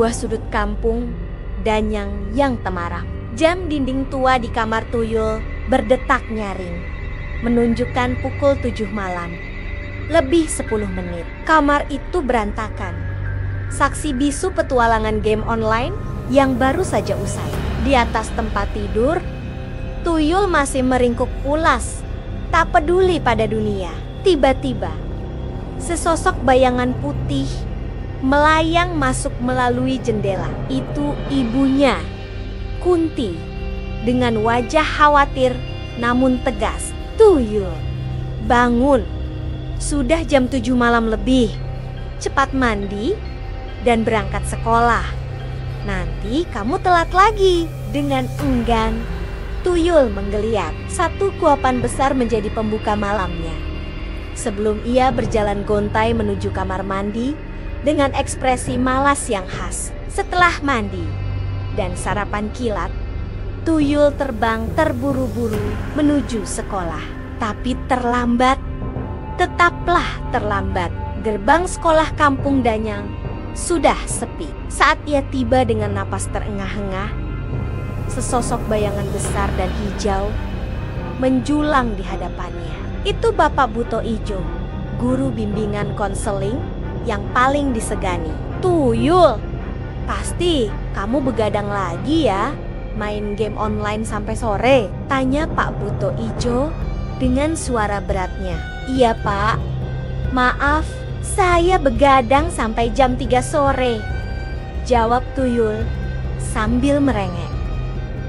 sebuah sudut kampung Danyang yang temaram. Jam dinding tua di kamar Tuyul berdetak nyaring, menunjukkan pukul 7 malam. Lebih 10 menit. Kamar itu berantakan. Saksi bisu petualangan game online yang baru saja usai. Di atas tempat tidur, Tuyul masih meringkuk pulas, tak peduli pada dunia. Tiba-tiba, sesosok bayangan putih melayang masuk melalui jendela. Itu ibunya, Kunti, dengan wajah khawatir namun tegas. Tuyul, bangun. Sudah jam 7 malam lebih. Cepat mandi dan berangkat sekolah. Nanti kamu telat lagi. Dengan enggan, Tuyul menggeliat. Satu kuapan besar menjadi pembuka malamnya. Sebelum ia berjalan gontai menuju kamar mandi dengan ekspresi malas yang khas. Setelah mandi dan sarapan kilat, Tuyul terbang terburu-buru menuju sekolah. Tapi terlambat, tetaplah terlambat. Gerbang sekolah kampung Danyang sudah sepi. Saat ia tiba dengan napas terengah-engah, sesosok bayangan besar dan hijau menjulang di hadapannya. Itu Bapak Buto Ijo, guru bimbingan konseling yang paling disegani. Tuyul, pasti kamu begadang lagi ya, main game online sampai sore? Tanya Pak Buto Ijo dengan suara beratnya. Iya Pak, maaf, saya begadang sampai jam 3 sore. Jawab Tuyul sambil merengek.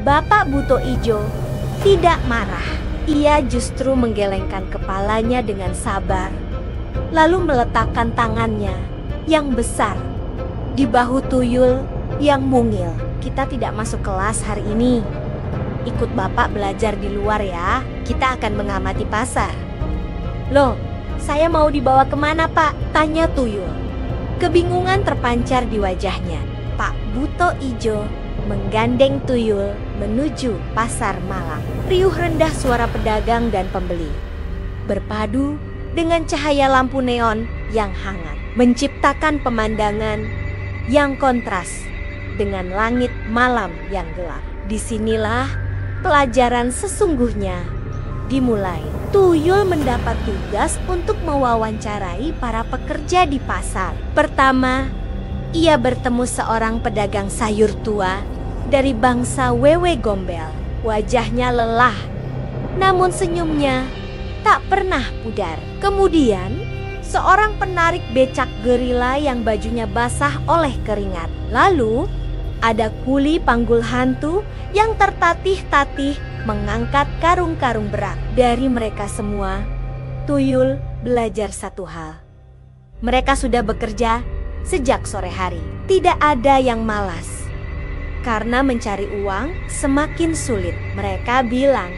Bapak Buto Ijo tidak marah. Ia justru menggelengkan kepalanya dengan sabar, lalu meletakkan tangannya yang besar di bahu Tuyul yang mungil. Kita tidak masuk kelas hari ini. Ikut Bapak belajar di luar ya. Kita akan mengamati pasar. Loh, saya mau dibawa kemana Pak? Tanya Tuyul. Kebingungan terpancar di wajahnya. Pak Buto Ijo menggandeng Tuyul menuju pasar malam. Riuh rendah suara pedagang dan pembeli berpadu dengan cahaya lampu neon yang hangat, menciptakan pemandangan yang kontras dengan langit malam yang gelap. Disinilah pelajaran sesungguhnya dimulai. Tuyul mendapat tugas untuk mewawancarai para pekerja di pasar. Pertama, ia bertemu seorang pedagang sayur tua dari bangsa Wewe Gombel. Wajahnya lelah, namun senyumnya tak pernah pudar. Kemudian, seorang penarik becak gerila yang bajunya basah oleh keringat. Lalu, ada kuli panggul hantu yang tertatih-tatih mengangkat karung-karung berat. Dari mereka semua, Tuyul belajar satu hal. Mereka sudah bekerja sejak sore hari. Tidak ada yang malas. Karena mencari uang semakin sulit. Mereka bilang,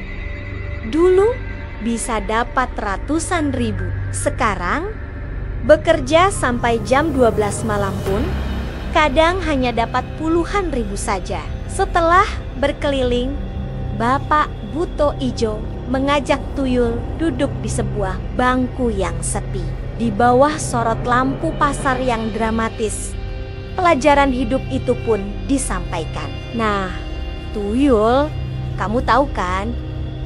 dulu bisa dapat ratusan ribu. Sekarang, bekerja sampai jam 12 malam pun, kadang hanya dapat puluhan ribu saja. Setelah berkeliling, Bapak Buto Ijo mengajak Tuyul duduk di sebuah bangku yang sepi. Di bawah sorot lampu pasar yang dramatis, pelajaran hidup itu pun disampaikan. Nah, Tuyul, kamu tahu kan,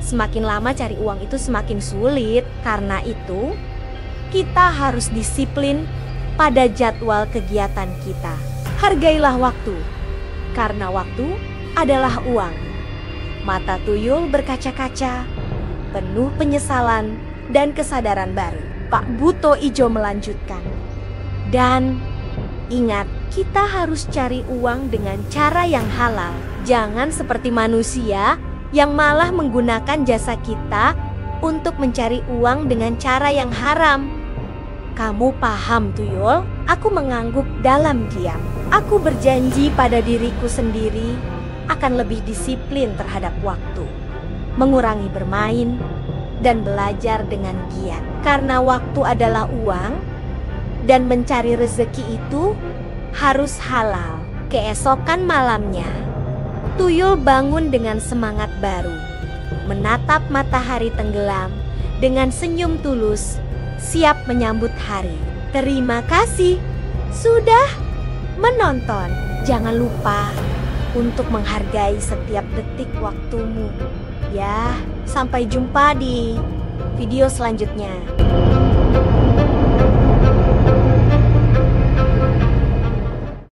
semakin lama cari uang itu semakin sulit. Karena itu, kita harus disiplin pada jadwal kegiatan kita. Hargailah waktu, karena waktu adalah uang. Mata Tuyul berkaca-kaca, penuh penyesalan dan kesadaran baru. Pak Buto Ijo melanjutkan, dan ingat, kita harus cari uang dengan cara yang halal. Jangan seperti manusia yang malah menggunakan jasa kita untuk mencari uang dengan cara yang haram. Kamu paham, Tuyul? Aku mengangguk dalam diam. Aku berjanji pada diriku sendiri akan lebih disiplin terhadap waktu, mengurangi bermain, dan belajar dengan giat. Karena waktu adalah uang, dan mencari rezeki itu harus halal. Keesokan malamnya, Tuyul bangun dengan semangat baru, menatap matahari tenggelam dengan senyum tulus, siap menyambut hari. Terima kasih sudah menonton. Jangan lupa untuk menghargai setiap detik waktumu. Ya, sampai jumpa di video selanjutnya.